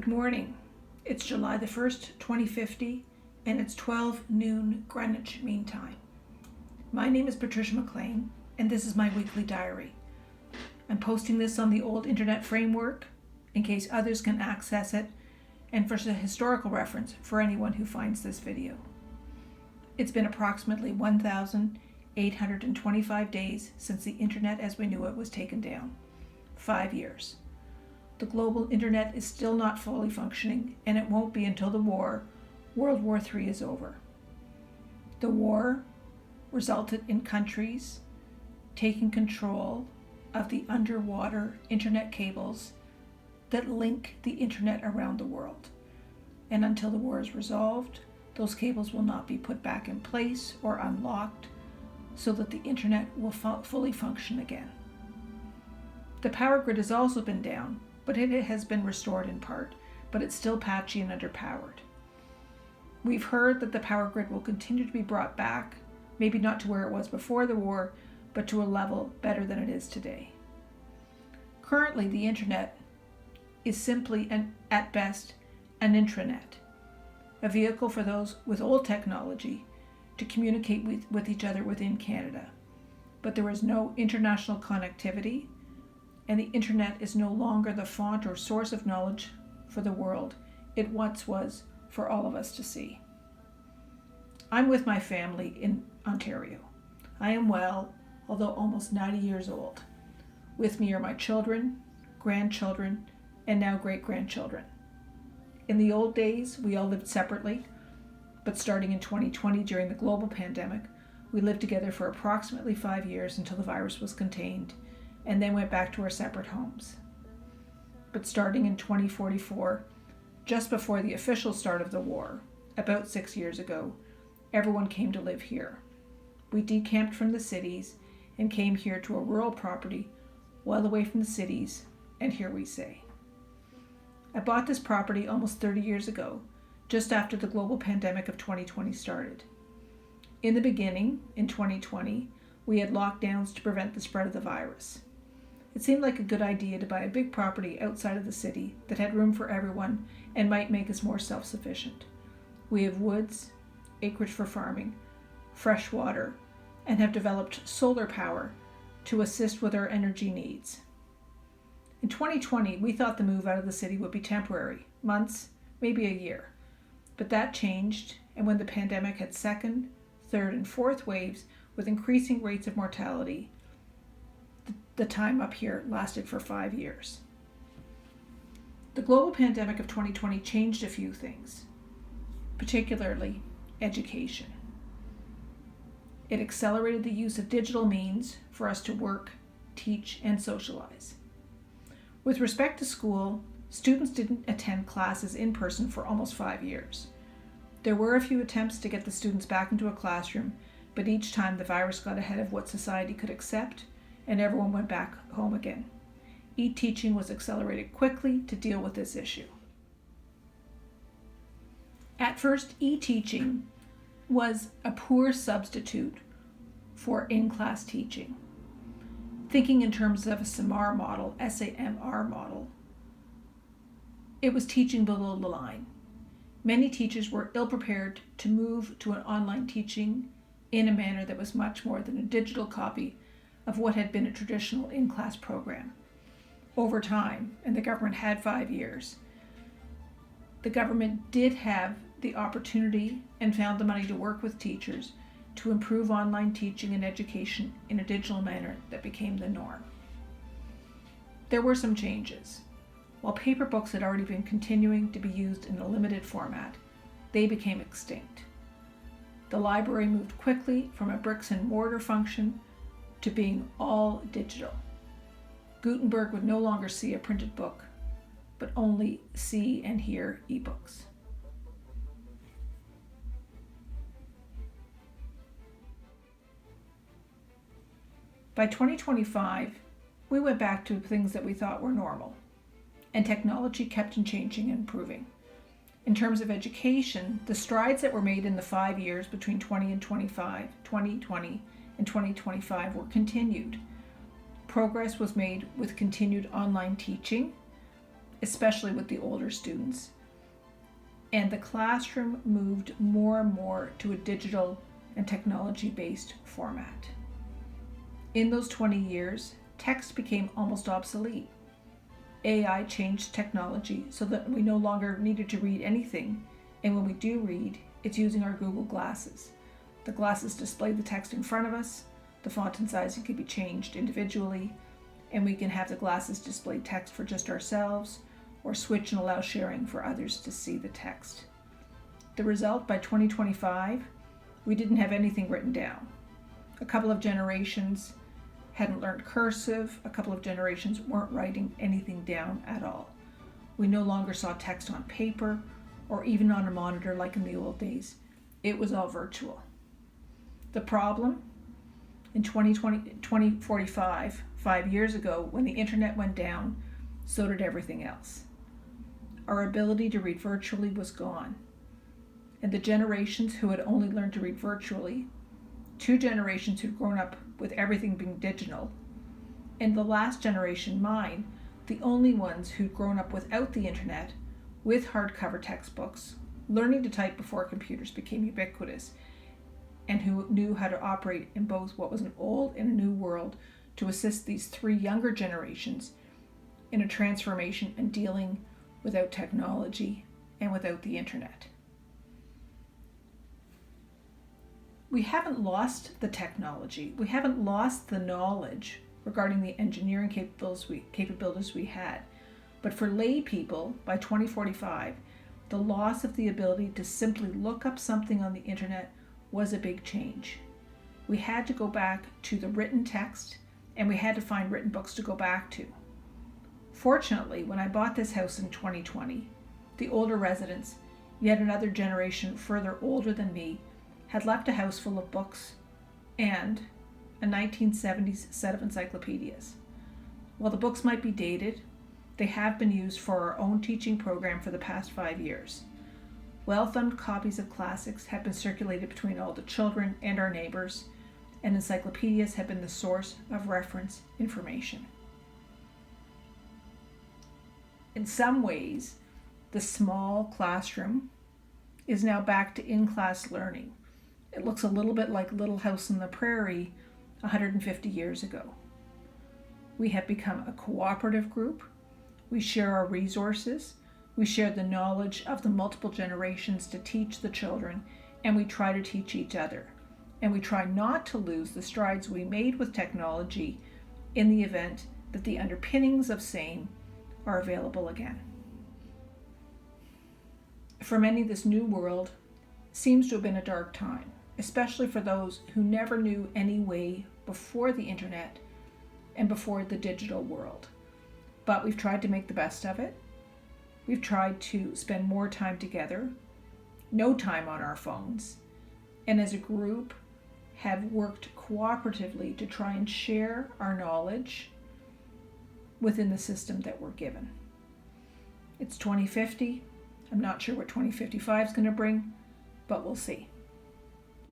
Good morning. It's July the 1st, 2050, and it's 12 noon Greenwich Mean Time. My name is Patricia McLean, and this is my weekly diary. I'm posting this on the old internet framework in case others can access it, and for a historical reference for anyone who finds this video. It's been approximately 1,825 days since the internet as we knew it was taken down. 5 years. The global internet is still not fully functioning, and it won't be until World War III is over. The war resulted in countries taking control of the underwater internet cables that link the internet around the world. And until the war is resolved, those cables will not be put back in place or unlocked so that the internet will fully function again. The power grid has also been down, but it has been restored in part, but it's still patchy and underpowered. We've heard that the power grid will continue to be brought back, maybe not to where it was before the war, but to a level better than it is today. Currently, the internet is simply, at best, an intranet, a vehicle for those with old technology to communicate with each other within Canada. But there is no international connectivity, and the internet is no longer the font or source of knowledge for the world it once was for all of us to see. I'm with my family in Ontario. I am well, although almost 90 years old. With me are my children, grandchildren, and now great-grandchildren. In the old days, we all lived separately, but starting in 2020 during the global pandemic, we lived together for approximately 5 years until the virus was contained, and then went back to our separate homes. But starting in 2044, just before the official start of the war, about 6 years ago, everyone came to live here. We decamped from the cities and came here to a rural property well away from the cities, and here we stay. I bought this property almost 30 years ago, just after the global pandemic of 2020 started. In the beginning, in 2020, we had lockdowns to prevent the spread of the virus. It seemed like a good idea to buy a big property outside of the city that had room for everyone and might make us more self-sufficient. We have woods, acreage for farming, fresh water, and have developed solar power to assist with our energy needs. In 2020, we thought the move out of the city would be temporary, months, maybe a year. But that changed, and when the pandemic had second, third, and fourth waves with increasing rates of mortality, the time up here lasted for 5 years. The global pandemic of 2020 changed a few things, particularly education. It accelerated the use of digital means for us to work, teach, and socialize. With respect to school, students didn't attend classes in person for almost 5 years. There were a few attempts to get the students back into a classroom, but each time the virus got ahead of what society could accept, and everyone went back home again. E-teaching was accelerated quickly to deal with this issue. At first, e-teaching was a poor substitute for in-class teaching. Thinking in terms of a SAMR model, S-A-M-R model, it was teaching below the line. Many teachers were ill-prepared to move to an online teaching in a manner that was much more than a digital copy of what had been a traditional in-class program. Over time, and the government had 5 years, the government did have the opportunity and found the money to work with teachers to improve online teaching and education in a digital manner that became the norm. There were some changes. While paper books had already been continuing to be used in a limited format, they became extinct. The library moved quickly from a bricks and mortar function to being all digital. Gutenberg would no longer see a printed book, but only see and hear ebooks. By 2025, we went back to things that we thought were normal, and technology kept on changing and improving. In terms of education, the strides that were made in the 5 years between 2020 and 2025 were continued. Progress was made with continued online teaching especially with the older students. And the classroom moved more and more to a digital and technology-based format. In those 20 years, text became almost obsolete. AI changed technology so that we no longer needed to read anything, and when we do read, it's using our Google Glasses. The glasses display the text in front of us, the font and sizing can be changed individually, and we can have the glasses display text for just ourselves, or switch and allow sharing for others to see the text. The result, by 2025, we didn't have anything written down. A couple of generations hadn't learned cursive, a couple of generations weren't writing anything down at all. We no longer saw text on paper or even on a monitor like in the old days. It was all virtual. The problem? In 2045, 5 years ago, when the internet went down, so did everything else. Our ability to read virtually was gone. And the generations who had only learned to read virtually, 2 generations who'd grown up with everything being digital, and the last generation, mine, the only ones who'd grown up without the internet, with hardcover textbooks, learning to type before computers became ubiquitous, and who knew how to operate in both what was an old and a new world to assist these 3 younger generations in a transformation and dealing without technology and without the internet. We haven't lost the technology. We haven't lost the knowledge regarding the engineering capabilities we had. But for lay people, by 2045, the loss of the ability to simply look up something on the internet was a big change. We had to go back to the written text, and we had to find written books to go back to. Fortunately, when I bought this house in 2020, the older residents, yet another generation further older than me, had left a house full of books and a 1970s set of encyclopedias. While the books might be dated, they have been used for our own teaching program for the past 5 years. Well-thumbed copies of classics have been circulated between all the children and our neighbors, and encyclopedias have been the source of reference information. In some ways, the small classroom is now back to in-class learning. It looks a little bit like Little House on the Prairie 150 years ago. We have become a cooperative group. We share our resources. We share the knowledge of the multiple generations to teach the children, and we try to teach each other. And we try not to lose the strides we made with technology in the event that the underpinnings of same are available again. For many, this new world seems to have been a dark time, especially for those who never knew any way before the internet and before the digital world. But we've tried to make the best of it. We've tried to spend more time together, no time on our phones, and as a group have worked cooperatively to try and share our knowledge within the system that we're given. It's 2050. I'm not sure what 2055 is going to bring, but we'll see.